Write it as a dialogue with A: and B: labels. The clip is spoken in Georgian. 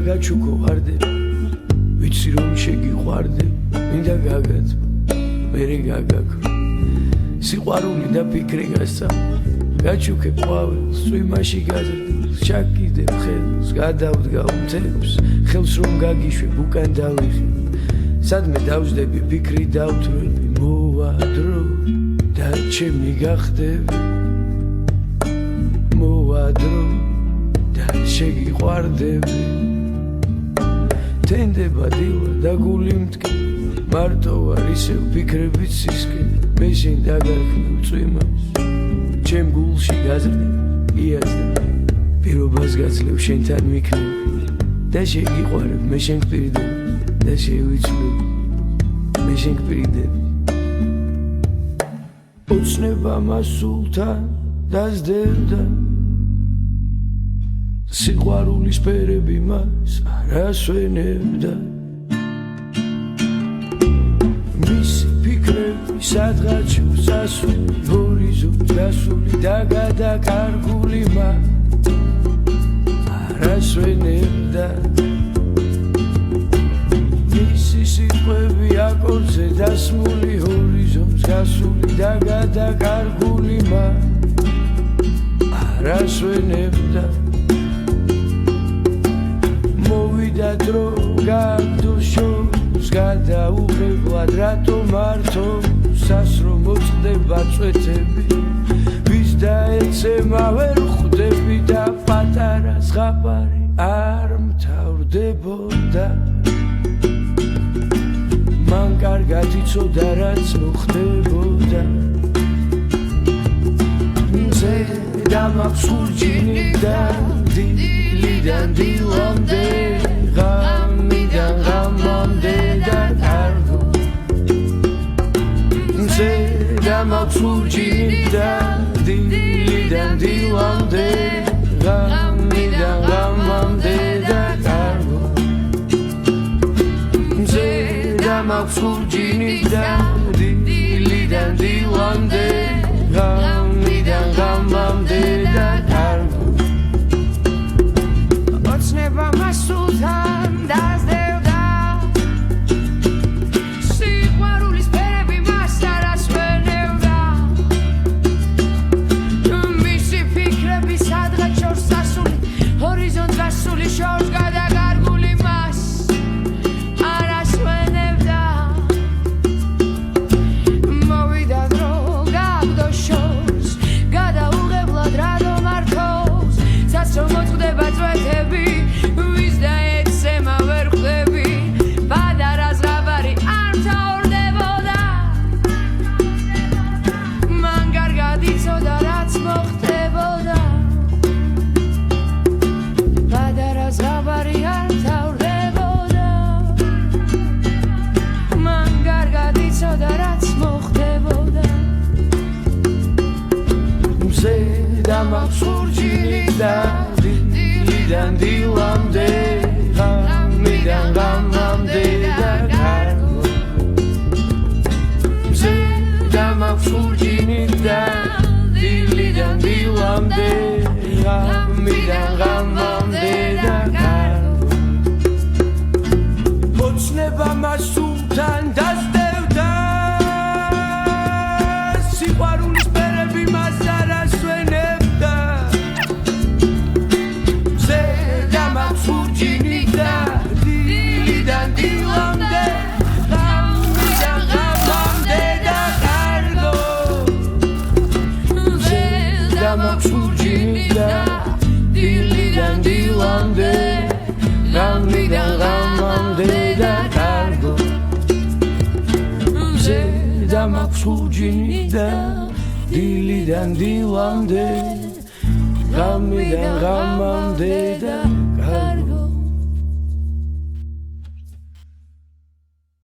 A: გაჩუქო ვარდე ვიცი რომ შეგიყვარდე მინდა გაგაც მერე გაგაქ სიყვარული და ფიქრი გასცა გაჩუქე ყვავილს წვიმაში გაზრდილს ჩაკიდებ ხელს გადავდგა მთებს ხელს რომ გაგიშვებ უკან დავიხე სადმე დავждები ფიქრი დავთვრები მოვადრო და ჩემი გახდები მოვადრო და შეგიყვარდები თენდება დილა და გული მტკი მარტო ვარ ისევ ფიქრებით სისკენ მე შენ დაგარქმევ წვიმას ჩემ გულში გაზრდი იაზდებ პირობას გაძლევ შენთან მიქნები და შეგიყვარებ მე შენ გპირდები და შევიცვლები მე შენ გპირდები ოცნება მასულთან დასდევდა სიყვარულის ფერები მას არასვენებდა მისი ფიქრები სადღაც შესასვლელი ჰორიზონტს გასული და გადაკარგული მას არასვენებდა მისი სიტყვები აკორდზე დასმული ჰორიზონტს გასული და გადაკარგული მას არასვენებდა მოვიდა დრო გაგდო შორს გადაუღებლად რატო მარტო სასრო მოწყდება წვეთები ვის დაეცემა ვერ ხვდები და პატარა ზღაპარი არ მთავრდებოდა მან კარგად იცოდა რაც მოხდებოდა მზე დამაქვს ხურჯინი და დილიდან დილამდე ღამიდან ღამამდე და კარგო მზე დამაქვს ხურჯინი და დილიდან დილამდე ღამიდან ღამამდე და კარგო მზე დამაქვს ხურჯინი და დილიდან დილამდე ღამიდან ღამამდე და კარგო ოცნება მასულთან დასდევდა სიყვარულის ფერები მას არასვენებდა მისი ფიქრები სადღაც შორს სასული ჰორიზონტს გასული შორს გადაკარგული მას არასვენებდა მოვიდა დრო გაგდო შორს გადაუღებლად რადო მართოს სასრო მოწყდება წვეთები ვის დაეცემა ვერ ხვდები პატარა ზღაპარი არ მთავრდებოდა მან კარგად იცოდა რაც მოხდებოდა პატარა ზღაპარი არ მთავრდებოდა მან კარგად იცოდა რაც მოხდებოდა მზე დამაქვს ხურჯინი და დილიდან დილამდე ღამიდან ღამამდე და კარგო მზე დამაქვს ხურჯინი და დილიდან დილამდე ღამიდან ღამამდე და კარგო ოცნება მასულთან დასდევდა სიყვარულის ფერები მას არასვენებდა მზე დამაქვს ხურჯინი და დილიდან დილამდე ღამიდან ღამამდე და კარგო მზე დამაქვს ხურჯინი და დილიდან დილამდე ღამიდან ღამამდე და კარგო მზე დამაქვს ხურჯინი და დილიდან დილამდე ღამიდან ღამამდე და კარგო